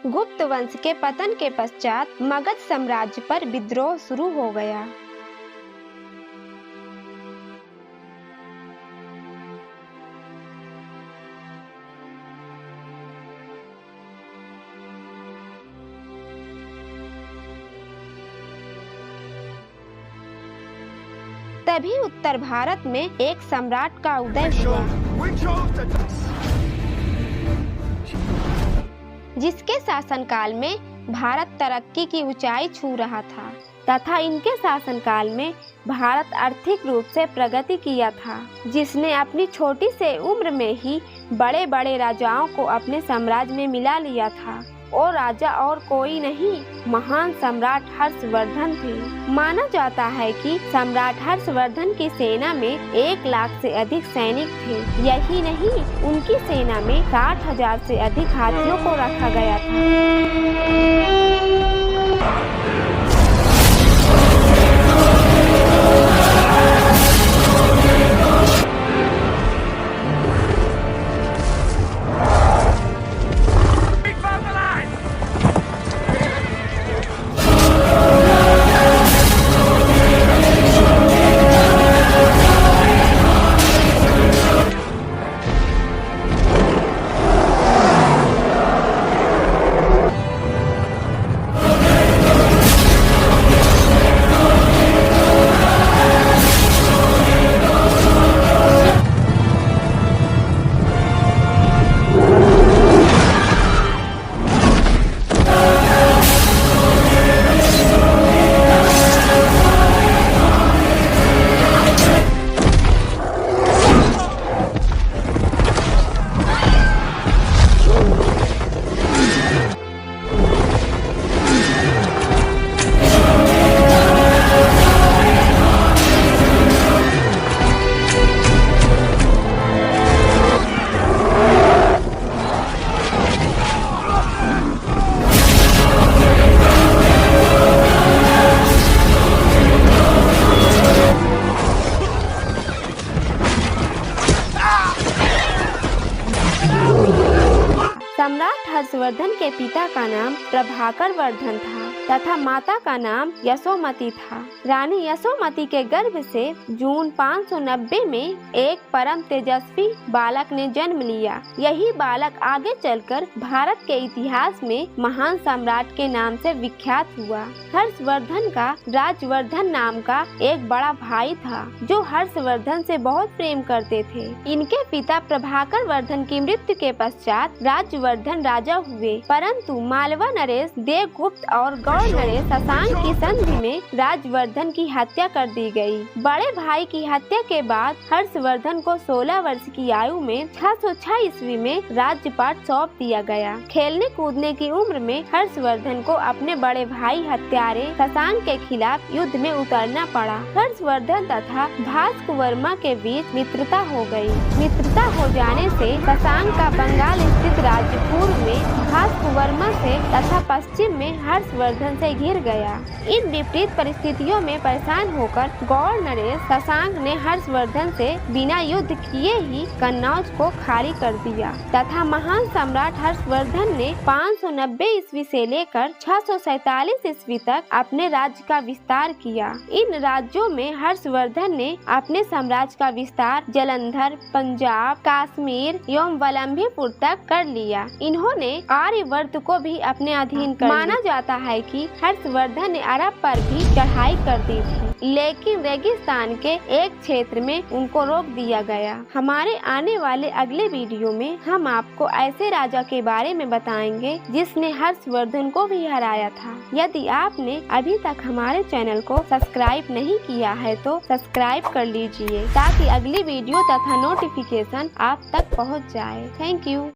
गुप्त वंश के पतन के पश्चात मगध साम्राज्य पर विद्रोह शुरू हो गया। तभी उत्तर भारत में एक सम्राट का उदय हुआ, जिसके शासनकाल में भारत तरक्की की ऊंचाई छू रहा था तथा इनके शासनकाल में भारत आर्थिक रूप से प्रगति किया था, जिसने अपनी छोटी से उम्र में ही बड़े बड़े राजाओं को अपने साम्राज्य में मिला लिया था। और राजा और कोई नहीं, महान सम्राट हर्षवर्धन थे। माना जाता है कि सम्राट हर्षवर्धन की सेना में 1 लाख से अधिक सैनिक थे। यही नहीं, उनकी सेना में 60,000 से अधिक हाथियों को रखा गया था। सम्राट हर्षवर्धन के पिता का नाम प्रभाकर वर्धन था तथा माता का नाम यशोमती था। रानी यशोमती के गर्भ से जून 590 में एक परम तेजस्वी बालक ने जन्म लिया। यही बालक आगे चलकर भारत के इतिहास में महान सम्राट के नाम से विख्यात हुआ। हर्षवर्धन का राजवर्धन नाम का एक बड़ा भाई था, जो हर्षवर्धन से बहुत प्रेम करते थे। इनके पिता प्रभाकर वर्धन की मृत्यु के पश्चात राजवर्धन राजा हुए, परंतु मालवा नरेश, देवगुप्त और गौड़ नरेश शशांक की संधि में राजवर्धन की हत्या कर दी गई। बड़े भाई की हत्या के बाद हर्षवर्धन को 16 वर्ष की आयु में 606 ईस्वी में राज्यपाट सौंप दिया गया। खेलने कूदने की उम्र में हर्षवर्धन को अपने बड़े भाई हत्यारे शशांक के खिलाफ युद्ध में उतरना पड़ा। हर्षवर्धन तथा भास्कर वर्मा के बीच मित्रता हो गई। मित्रता हो जाने से शशांक का बंगाल स्थित राज्य पूर्व में भास्कर वर्मा से तथा पश्चिम में हर्षवर्धन से घिर गया। इन विपरीत परिस्थितियों में परेशान होकर गौड़ नरेश शशांक ने हर्षवर्धन से बिना युद्ध किए ही कन्नौज को खाली कर दिया तथा महान सम्राट हर्षवर्धन ने 590 ईस्वी से लेकर 647 ईस्वी तक अपने राज्य का विस्तार किया। इन राज्यों में हर्षवर्धन ने अपने साम्राज्य का विस्तार जालंधर, पंजाब, कश्मीर एवं वलंभीपुर तक कर लिया। इन्होंने आर्यवर्त को भी अपने अधीन कर माना जाता है कि हर्षवर्धन ने अरब पर भी चढ़ाई कर दी थी, लेकिन रेगिस्तान के एक क्षेत्र में उनको रोक दिया गया। हमारे आने वाले अगले वीडियो में हम आपको ऐसे राजा के बारे में बताएंगे जिसने हर्षवर्धन को भी हराया था। यदि आपने अभी तक हमारे चैनल को सब्सक्राइब नहीं किया है तो सब्सक्राइब कर लीजिए, ताकि अगली वीडियो तथा नोटिफिकेशन आप तक पहुंच जाए। Thank you.